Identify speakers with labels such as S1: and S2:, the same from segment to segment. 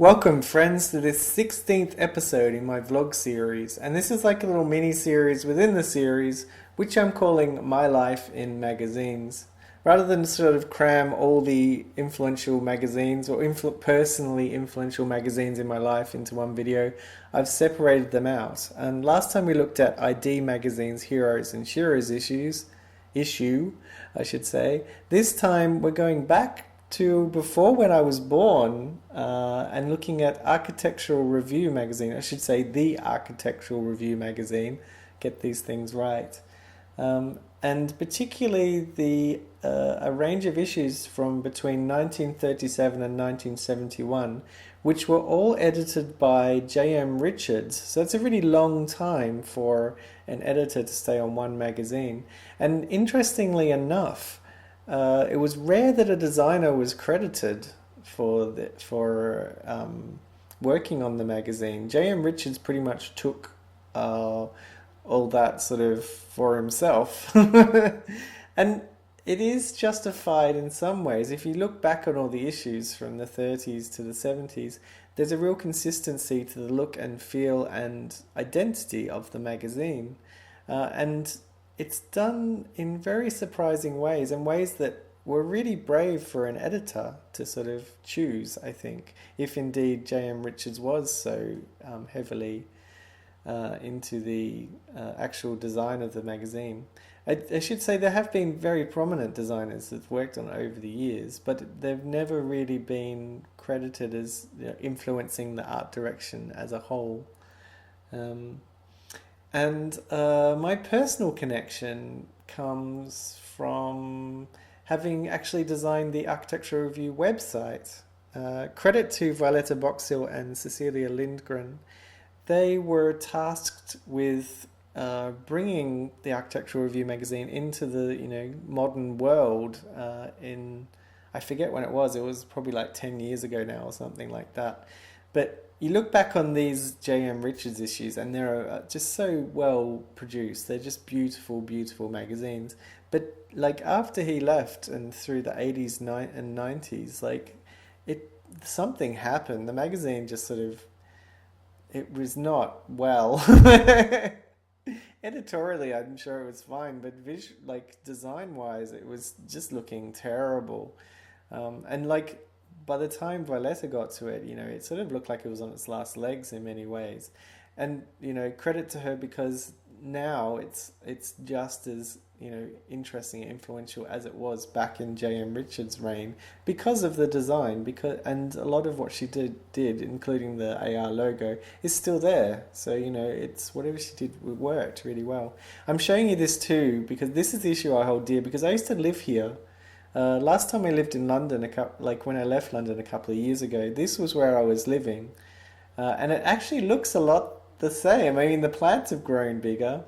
S1: Welcome, friends, to this 16th episode in my vlog series. And this is like a little mini series within the series, which I'm calling My Life in Magazines. Rather than sort of cram all the influential magazines or personally influential magazines in my life into one video, I've separated them out. And last time we looked at ID Magazine's Heroes and Sheroes issue, I should say. This time we're going back to before when I was born and looking at Architectural Review magazine. I should say the Architectural Review magazine. Get these things right. And particularly a range of issues from between 1937 and 1971, which were all edited by J.M. Richards. So it's a really long time for an editor to stay on one magazine. And interestingly enough, it was rare that a designer was credited for working on the magazine. J.M. Richards pretty much took all that sort of for himself. And it is justified in some ways. If you look back on all the issues from the 30s to the 70s, there's a real consistency to the look and feel and identity of the magazine. And it's done in very surprising ways, and ways that were really brave for an editor to sort of choose, I think, if indeed J.M. Richards was so heavily into the actual design of the magazine. I should say there have been very prominent designers that have worked on it over the years, but they've never really been credited as influencing the art direction as a whole. And my personal connection comes from having actually designed the Architectural Review website. Credit to Violetta Boxill and Cecilia Lindgren. They were tasked with bringing the Architectural Review magazine into the modern world in, I forget when it was probably like 10 years ago now or something like that. But you look back on these J.M. Richards issues and they're just so well produced. They're just beautiful, beautiful magazines. But like after he left and through the 80s and 90s, like something happened. The magazine just sort of, it was not well. Editorially, I'm sure it was fine, but design-wise, it was just looking terrible. And like by the time Violetta got to it, it sort of looked like it was on its last legs in many ways. And credit to her, because now it's just as interesting and influential as it was back in J.M. Richards' reign because of the design. And a lot of what she did, including the AR logo, is still there. So it's whatever she did worked really well. I'm showing you this too because this is the issue I hold dear, because I used to live here. Last time I lived in London, when I left London a couple of years ago, this was where I was living. And it actually looks a lot the same. I mean, the plants have grown bigger.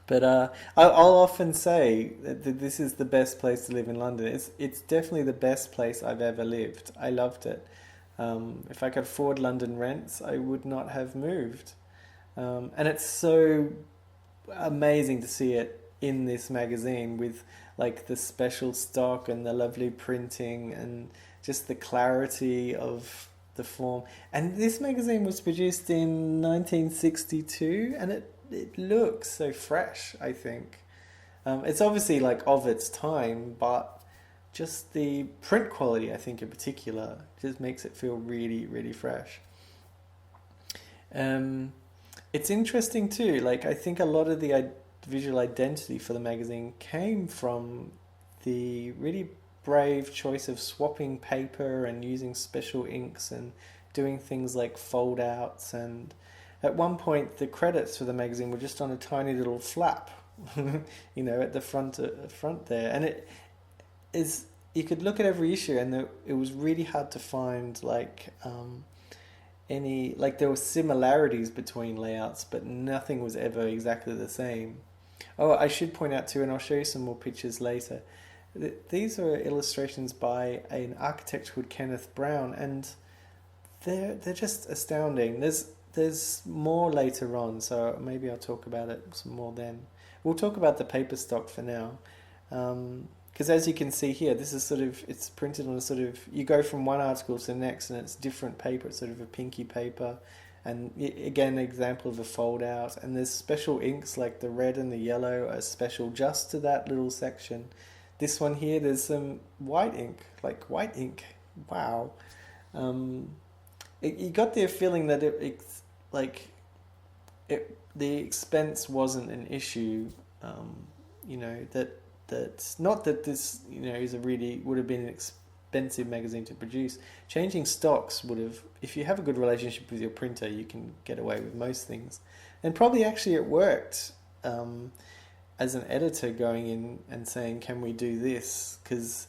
S1: But I'll often say that this is the best place to live in London. It's definitely the best place I've ever lived. I loved it. If I could afford London rents, I would not have moved. And it's so amazing to see it in this magazine with like the special stock and the lovely printing and just the clarity of the form. And this magazine was produced in 1962, and it looks so fresh, I think. It's obviously like of its time, but just the print quality, I think in particular, just makes it feel really, really fresh. It's interesting too, like I think a lot of the visual identity for the magazine came from the really brave choice of swapping paper and using special inks and doing things like fold outs. And at one point the credits for the magazine were just on a tiny little flap at the front there, and it is, you could look at every issue and it was really hard to find there were similarities between layouts, but nothing was ever exactly the same. Oh, I should point out too, and I'll show you some more pictures later, these are illustrations by an architect called Kenneth Brown, and they're just astounding. There's more later on, so maybe I'll talk about it some more then. We'll talk about the paper stock for now. because as you can see here, this is sort of, it's printed on a sort of, you go from one article to the next and it's different paper. It's sort of a pinky paper. And again, an example of a fold out. And there's special inks like the red and the yellow are special just to that little section. This one here, there's some white ink, like white ink. Wow. You got the feeling that the expense wasn't an issue. You know, that's not that this, you know, would have been an expensive magazine to produce. Changing stocks would have, if you have a good relationship with your printer, you can get away with most things. And probably actually it worked as an editor going in and saying, can we do this? Because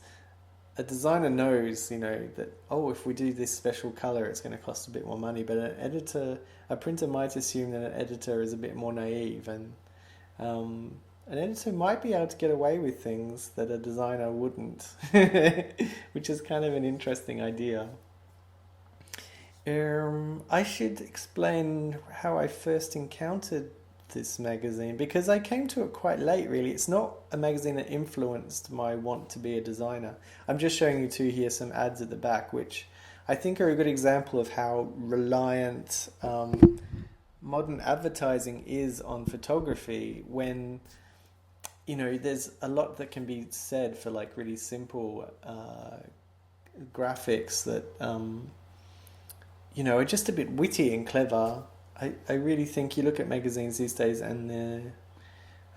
S1: a designer knows, you know, that, oh, if we do this special color, it's going to cost a bit more money. But a printer might assume that an editor is a bit more naive, and an editor might be able to get away with things that a designer wouldn't, which is kind of an interesting idea. I should explain how I first encountered this magazine, because I came to it quite late, really. It's not a magazine that influenced my want to be a designer. I'm just showing you two here, some ads at the back, which I think are a good example of how reliant modern advertising is on photography, when, you know, there's a lot that can be said for like really simple graphics that, you know, are just a bit witty and clever. I really think you look at magazines these days and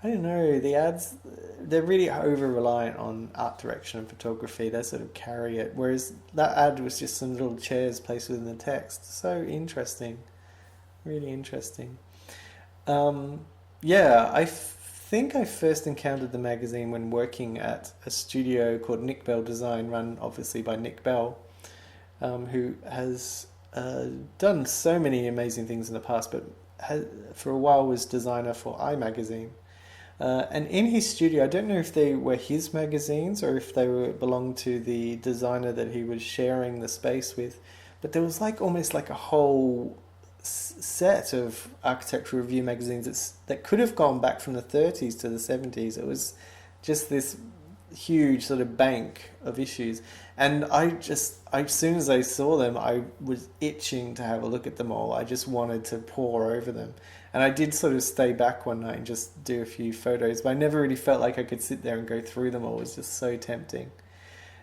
S1: I don't know, the ads, they're really over-reliant on art direction and photography. They sort of carry it, whereas that ad was just some little chairs placed within the text. So interesting, really interesting. Yeah, I think I first encountered the magazine when working at a studio called Nick Bell Design, run obviously by Nick Bell, who has done so many amazing things in the past, but for a while was designer for iMagazine. And in his studio, I don't know if they were his magazines or if they belonged to the designer that he was sharing the space with, but there was like almost like a whole set of architectural review magazines that could have gone back from the 30s to the 70s. It was just this huge sort of bank of issues, and as soon as I saw them, I was itching to have a look at them all. I just wanted to pore over them, and I did sort of stay back one night and just do a few photos, but I never really felt like I could sit there and go through them all. It was just so tempting.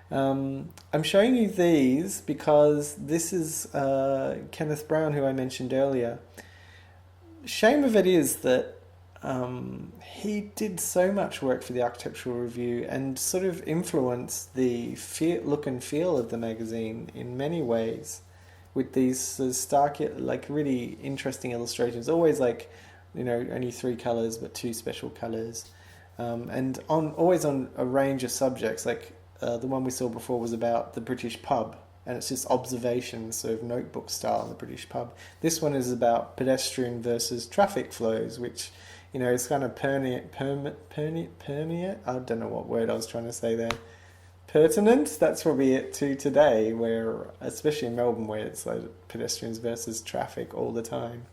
S1: I'm showing you these because this is Kenneth Brown, who I mentioned earlier. Shame of it is that he did so much work for the Architectural Review and sort of influenced the look and feel of the magazine in many ways, with these stark, like really interesting illustrations. Always like, you know, only 3 colors but 2 special colors, and always on a range of subjects. Like the one we saw before was about the British pub, and it's just observations, sort of notebook style in the British pub. This one is about pedestrian versus traffic flows, which, you know, it's kind of permeate. I don't know what word I was trying to say there. Pertinent. That's probably it to today, where, especially in Melbourne, where it's like pedestrians versus traffic all the time.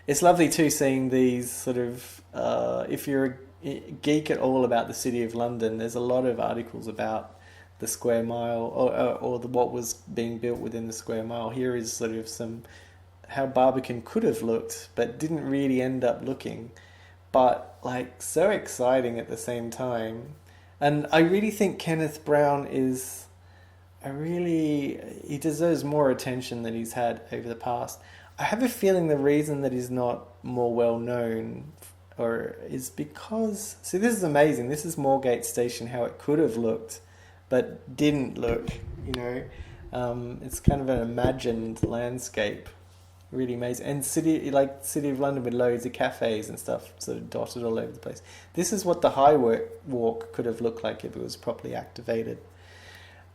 S1: It's lovely too seeing these sort of. If you're a geek at all about the City of London, there's a lot of articles about the square mile or what was being built within the square mile. Here is sort of how Barbican could have looked, but didn't really end up looking, but like so exciting at the same time. And I really think Kenneth Brown is he deserves more attention than he's had over the past. I have a feeling the reason that he's not more well known is because, see, this is amazing. This is Moorgate Station, how it could have looked, but didn't look, you know. It's kind of an imagined landscape. Really amazing. And City of London with loads of cafes and stuff sort of dotted all over the place. This is what the High Walk could have looked like if it was properly activated.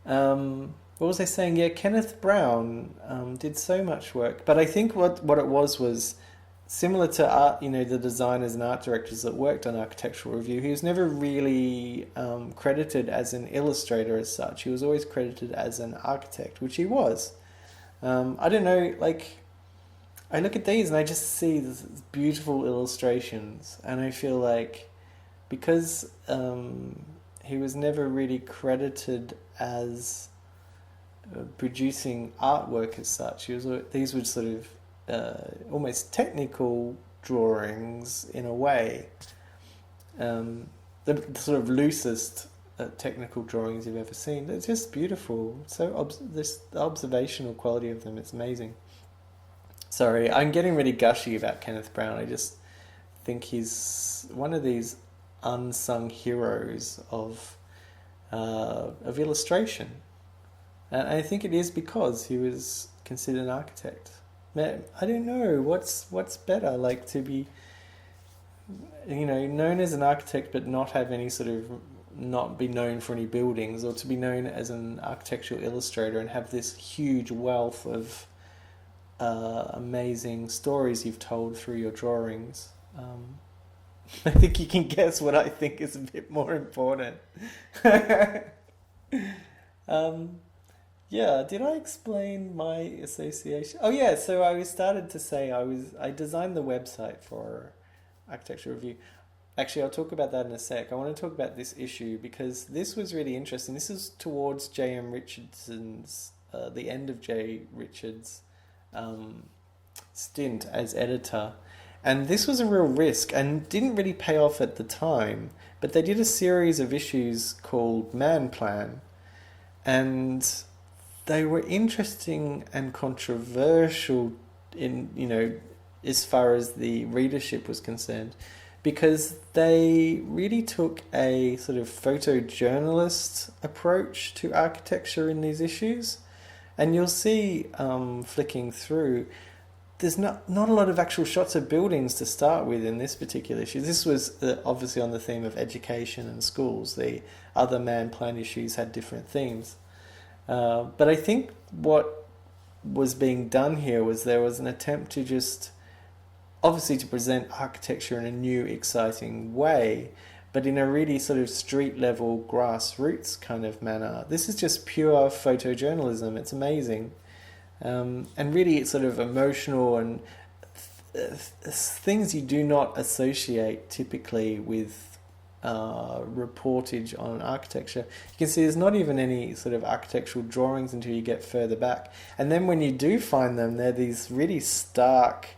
S1: What was I saying? Yeah, Kenneth Brown did so much work, but I think what it was similar to art, you know, the designers and art directors that worked on Architectural Review. He was never really credited as an illustrator as such. He was always credited as an architect, which he was. I don't know, like, I look at these and I just see these beautiful illustrations, and I feel like because he was never really credited as producing artwork as such. These were sort of almost technical drawings in a way, the sort of loosest technical drawings you've ever seen. They're just beautiful. So the observational quality of them, it's amazing. Sorry, I'm getting really gushy about Kenneth Brown. I just think he's one of these unsung heroes of illustration, and I think it is because he was considered an architect. Man, I don't know what's better, like to be, known as an architect but not have any sort of, not be known for any buildings, or to be known as an architectural illustrator and have this huge wealth of amazing stories you've told through your drawings. I think you can guess what I think is a bit more important. Yeah, did I explain my association? Oh yeah, so I started to say I designed the website for Architecture Review. Actually, I'll talk about that in a sec. I want to talk about this issue because this was really interesting. This is towards J.M. Richardson's, the end of J. Richards' stint as editor. And this was a real risk and didn't really pay off at the time. But they did a series of issues called Man Plan. And they were interesting and controversial in, as far as the readership was concerned, because they really took a sort of photojournalist approach to architecture in these issues. And you'll see, flicking through, there's not a lot of actual shots of buildings to start with in this particular issue. This was obviously on the theme of education and schools. The other Man Plan issues had different themes. But I think what was being done here was there was an attempt to just, obviously to present architecture in a new, exciting way, but in a really sort of street level, grassroots kind of manner. This is just pure photojournalism. It's amazing. And really it's sort of emotional and things you do not associate typically with reportage on architecture. You can see there's not even any sort of architectural drawings until you get further back. And then when you do find them, they're these really stark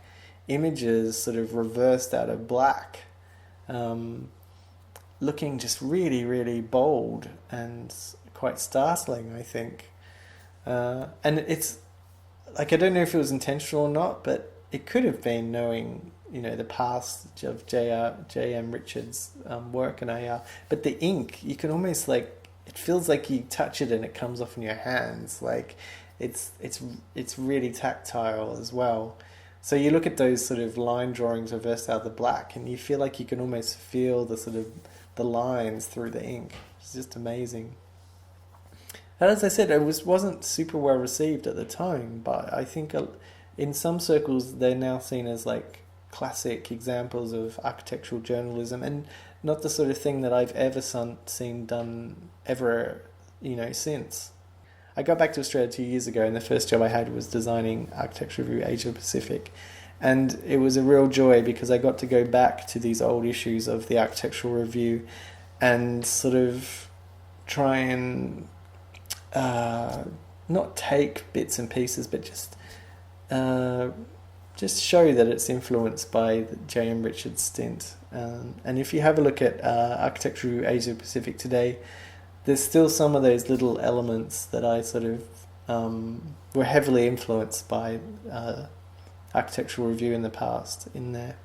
S1: images sort of reversed out of black, looking just really, really bold and quite startling, I think. And it's like, I don't know if it was intentional or not, but it could have been, knowing the past of J.M. Richards' work and AR. But the ink, you can almost it feels like you touch it and it comes off in your hands. Like it's really tactile as well. So you look at those sort of line drawings reversed out of the black, and you feel like you can almost feel the sort of the lines through the ink. It's just amazing. And as I said, it wasn't super well received at the time, but I think in some circles they're now seen as classic examples of architectural journalism, and not the sort of thing that I've ever seen done ever, since. I got back to Australia 2 years ago, and the first job I had was designing Architecture Review Asia Pacific. And it was a real joy because I got to go back to these old issues of the Architectural Review and sort of try and not take bits and pieces, but just show that it's influenced by the J.M. Richards stint. And if you have a look at Architecture Review Asia Pacific today, there's still some of those little elements that I sort of were heavily influenced by Architectural Review in the past in there.